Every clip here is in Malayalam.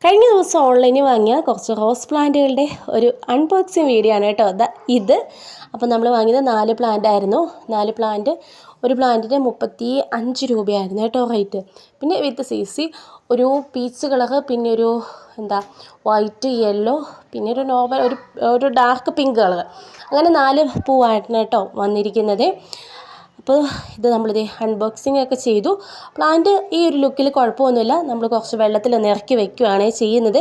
കഴിഞ്ഞ ദിവസം ഓൺലൈനിൽ വാങ്ങിയ കുറച്ച് റോസ് പ്ലാന്റുകളുടെ ഒരു അൺബോക്സിങ് വീഡിയോ ആണ് കേട്ടോ ഇത്. അപ്പോൾ നമ്മൾ വാങ്ങിയത് 4 പ്ലാന്റ് ആയിരുന്നു. 4 പ്ലാന്റ്, ഒരു പ്ലാന്റിന് 35 രൂപയായിരുന്നു കേട്ടോ റേറ്റ്. പിന്നെ വിത്ത് CC ഒരു പീച്ച് കളറ്, പിന്നെ ഒരു വൈറ്റ്, യെല്ലോ, പിന്നെ ഒരു നോർമൽ ഒരു ഡാർക്ക് പിങ്ക് കളർ, അങ്ങനെ 4 പൂവായിട്ടാണ് കേട്ടോ വന്നിരിക്കുന്നത്. അപ്പോൾ ഇത് നമ്മളിത് അൺബോക്സിംഗ് ഒക്കെ ചെയ്തു. പ്ലാന്റ് ഈ ഒരു ലുക്കിൽ കുഴപ്പമൊന്നുമില്ല. നമ്മൾ കുറച്ച് വെള്ളത്തിലൊന്ന് ഇറക്കി വയ്ക്കുകയാണ് ചെയ്യുന്നത്.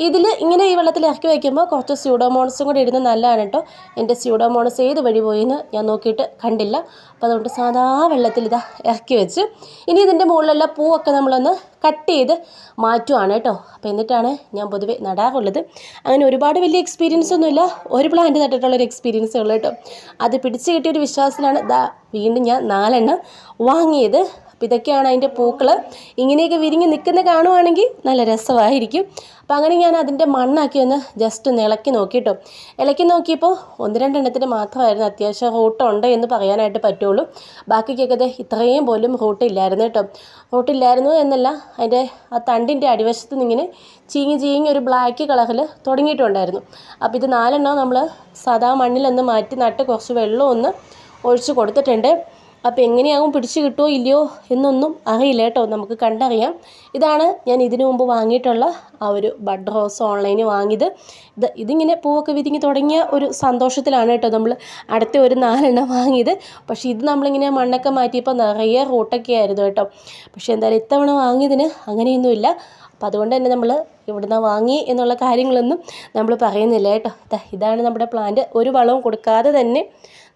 ഇതിൽ ഇങ്ങനെ ഈ വെള്ളത്തിൽ ഇറക്കി വയ്ക്കുമ്പോൾ കുറച്ച് സ്യൂഡോമോണസും കൂടി ഇടുന്നത് നല്ലതാണ് കേട്ടോ. എൻ്റെ സ്യൂഡോമോണസ് ഏത് വഴി പോയിന്ന് ഞാൻ നോക്കിയിട്ട് കണ്ടില്ല. അപ്പോൾ അതുകൊണ്ട് സാധാ വെള്ളത്തിൽ ഇറക്കി വെച്ച് ഇനി ഇതിൻ്റെ മുകളിലുള്ള പൂവൊക്കെ നമ്മളൊന്ന് കട്ട് ചെയ്ത് മാറ്റുവാണ് കേട്ടോ. അപ്പോൾ എന്നിട്ടാണ് ഞാൻ പൊതുവെ നടാറുള്ളത്. അങ്ങനെ ഒരുപാട് വലിയ എക്സ്പീരിയൻസ് ഒന്നുമില്ല, ഒരു പ്ലാന്റ് നട്ടിട്ടുള്ളൊരു എക്സ്പീരിയൻസേ ഉള്ളൂ കേട്ടോ. അത് പിടിച്ച് കിട്ടിയൊരു വിശ്വാസത്തിലാണ് വീണ്ടും ഞാൻ 4 എണ്ണം വാങ്ങിയത്. അപ്പോൾ ഇതൊക്കെയാണ് അതിൻ്റെ പൂക്കൾ. ഇങ്ങനെയൊക്കെ വിരിഞ്ഞ് നിൽക്കുന്ന കാണുവാണെങ്കിൽ നല്ല രസമായിരിക്കും. അപ്പോൾ അങ്ങനെ ഞാൻ അതിൻ്റെ മണ്ണാക്കി ഒന്ന് ജസ്റ്റ് ഒന്ന് ഇളക്കി നോക്കിയിട്ടോ. ഇളക്കി നോക്കിയപ്പോൾ 1-2 എണ്ണത്തിന് മാത്രമായിരുന്നു അത്യാവശ്യം റൂട്ടുണ്ട് എന്ന് പറയാനായിട്ട് പറ്റുള്ളൂ. ബാക്കിക്കൊക്കെ ഇത്രയും പോലും റൂട്ടില്ലായിരുന്നു കേട്ടോ. റൂട്ടില്ലായിരുന്നു എന്നല്ല, അതിൻ്റെ ആ തണ്ടിൻ്റെ അടിവശത്ത് നിന്ന് ഇങ്ങനെ ചീങ്ങി ഒരു ബ്ലാക്ക് കളറിൽ തുടങ്ങിയിട്ടുണ്ടായിരുന്നു. അപ്പോൾ ഇത് 4 എണ്ണം നമ്മൾ സാധാ മണ്ണിലൊന്ന് മാറ്റി നട്ട് കുറച്ച് വെള്ളം ഒന്ന് ഒഴിച്ച് കൊടുത്തിട്ടുണ്ട്. അപ്പോൾ എങ്ങനെയാകും പിടിച്ച് കിട്ടുമോ ഇല്ലയോ എന്നൊന്നും അറിയില്ല കേട്ടോ, നമുക്ക് കണ്ടറിയാം. ഇതാണ് ഞാൻ ഇതിനു മുമ്പ് വാങ്ങിയിട്ടുള്ള ആ ഒരു ബഡ് റോസ് ഓൺലൈനിൽ വാങ്ങിയത്. ഇതിങ്ങനെ പൂവൊക്കെ വിരിഞ്ഞ് തുടങ്ങിയ ഒരു സന്തോഷത്തിലാണ് കേട്ടോ നമ്മൾ അടുത്ത ഒരു 4 എണ്ണം വാങ്ങിയത്. പക്ഷേ ഇത് നമ്മളിങ്ങനെ മണ്ണൊക്കെ മാറ്റിയപ്പോൾ നിറയെ റൂട്ടൊക്കെ ആയിരുന്നു കേട്ടോ. പക്ഷേ എന്തായാലും ഇത്തവണ വാങ്ങിയതിന് അങ്ങനെയൊന്നുമില്ല. അപ്പോൾ അതുകൊണ്ട് തന്നെ നമ്മൾ ഇവിടുന്ന് വാങ്ങി എന്നുള്ള കാര്യങ്ങളൊന്നും നമ്മൾ പറയുന്നില്ല കേട്ടോ. ഇതാണ് നമ്മുടെ പ്ലാന്റ്. ഒരു വളവും കൊടുക്കാതെ തന്നെ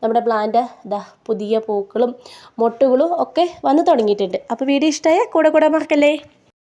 നമ്മുടെ പ്ലാന്റ് പുതിയ പൂക്കളും മൊട്ടുകളും ഒക്കെ വന്നു തുടങ്ങിയിട്ടുണ്ട്. അപ്പോൾ വീഡിയോ ഇഷ്ടമായ കൂടെ മറക്കല്ലേ.